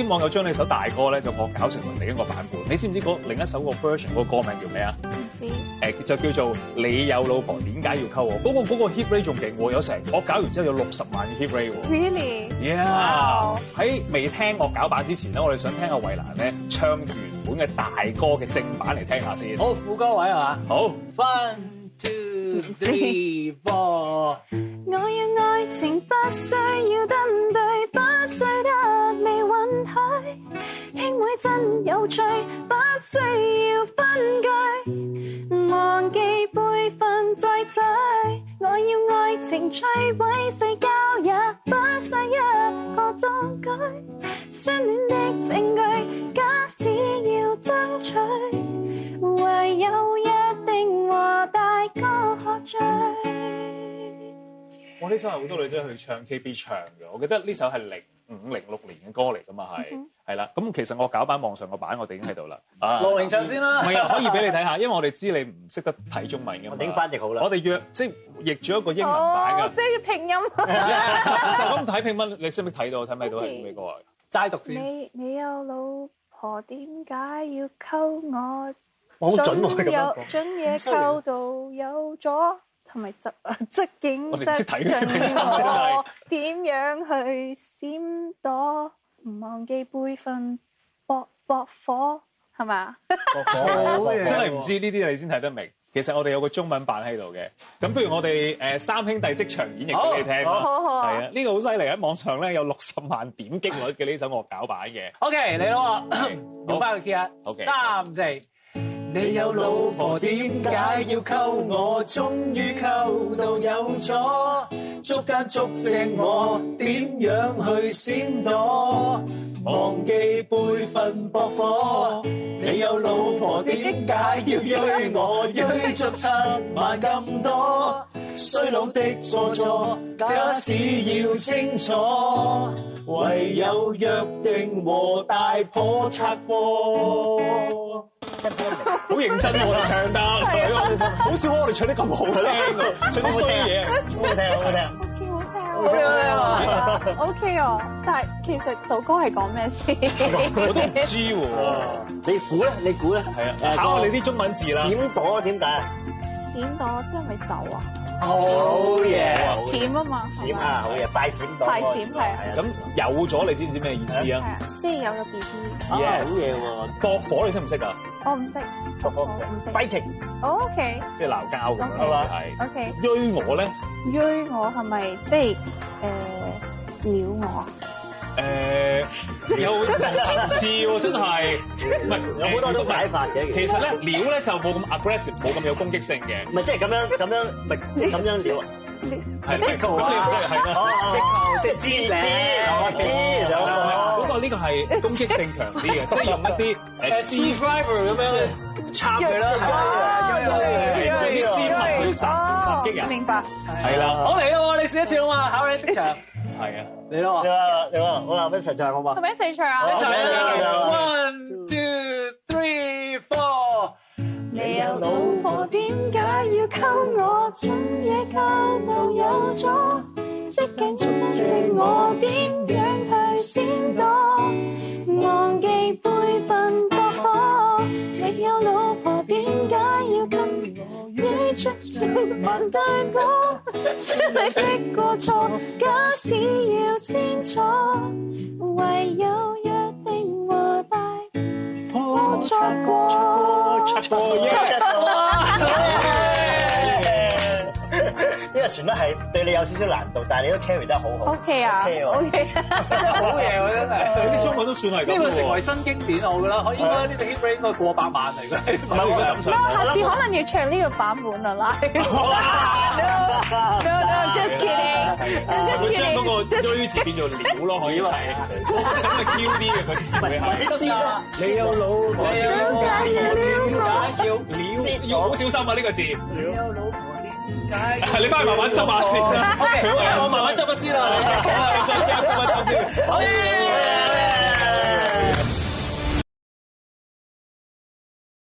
啲網友將你首大歌咧就惡搞成為另一個版本，你知唔知另一首個 version 嗰個歌名叫咩啊？就叫做你有老婆點解要溝我？嗰個 hit rate 仲勁喎，有成惡搞完之後有60萬嘅 hit rate 喎。Really? Yeah！ 喺未聽惡搞版之前咧，我哋想聽阿衛蘭咧唱原本嘅大歌嘅正版嚟聽下先。好，副歌位係嘛？好 ，1 2 3 4。我要愛情不需要登對，不需得你允許，兄妹真有趣，不需要分居，忘記輩分再追。我要愛情摧毀世交，也不需一個壯舉，相戀的證據，假使要爭取，唯有約定和大哥喝醉。哇！呢首係好多女仔去唱 KB 唱嘅，我記得呢首係05、06年嘅歌嚟㗎嘛，係啦。咁其實我搞版網上個版我哋已經喺度啦。羅寧唱先啦，唔係啊，可以俾你睇下，因為我哋知你唔識得睇中文嘅嘛。我已經翻譯好啦。我哋即係譯咗一個英文版㗎。即係要拼音。就咁睇拼音，你識唔識睇到？睇唔睇到係咩歌啊？齋讀先。你有老婆點解要溝我？我好準喎，咁樣準嘢溝到有咗。同埋側景側進我點樣去閃躲？唔忘記輩分搏火係嘛？真係唔知呢啲你先睇得明。其實我哋有個中文版喺度嘅，咁不如我哋三兄弟即場演繹俾你聽啦。好啊，係啊，呢個好犀利，喺網上咧有60萬點擊率嘅呢首惡搞版嘅。OK，嚟咯，用翻個 key 啊。OK， 3、4。你有老婆點解要溝我？終於溝到有咗，捉奸捉正我，點樣去閃躲？忘記輩分搏火。你有老婆點解要追我？追足7萬咁多，衰佬的做作，假使要清楚，唯有約定和大婆拆夥。好認真喎，我哋唱得，好少我哋唱得咁好聽喎，唱啲衰嘢，好聽，好聽。O K 哦，但係其實首歌係講咩先？我都唔知喎。你估咧？你估咧？係啊，考下你啲中文字啦。閃躲點解？閃躲即係咪走啊？好嘢！閃啊嘛，閃啊，好嘢！快閃躲。快閃係啊。咁有咗你知唔知咩意思啊？係啊，即係有咗 B B。好嘢喎！駁火你識唔識啊？我唔識，唔識。fighting。O K。即係鬧交咁樣係。O K。追我咧？追我係咪即係撩我啊？有層次喎，真係。唔係有好多種解法嘅。其實咧，撩咧就冇咁 aggressive，冇咁有攻擊性嘅。唔係即係咁樣，唔係即係咁樣撩啊？係即係咁你係咯，即係知我知。嗰個呢個係攻擊性強啲嘅，即係用一啲driver 咁樣插佢啦，用啲絲襪去襲擊人。明白。係啦，好嚟咯，你試一次好嘛？考你即場。係啊，嚟咯。你話我話一齊唱好嘛？係咪一齊唱啊？一齊啊 ！1 2 3 4。你有老婆點解要溝我？終夜溝到有咗，即鏡捉正我點樣去閃躲？忘記輩分搏火。你有老婆點解要跟我於出正問對我？是你的過錯，假使要清楚，唯有約定和大婆作過。呢個旋律係對你有少少難度，但係你都 carry 得好好。O K 啊，O K，好嘢喎真係。你啲中文都算係咁。呢個成為新經典我覺得，應該呢個 hit rate 應該過100萬嚟嘅。唔係其實咁唱。下次可能要唱呢個版本啊！No，just kidding，佢將嗰個追字變做料咯，可以係。咁咪 Q 啲嘅個詞會係。知啦，你有老婆點解要撩？要好小心啊！呢個字。你有老婆點解？你翻去慢慢執下先啦。OK，我慢慢執下先啦。好啦，你再執一執先。好嘢！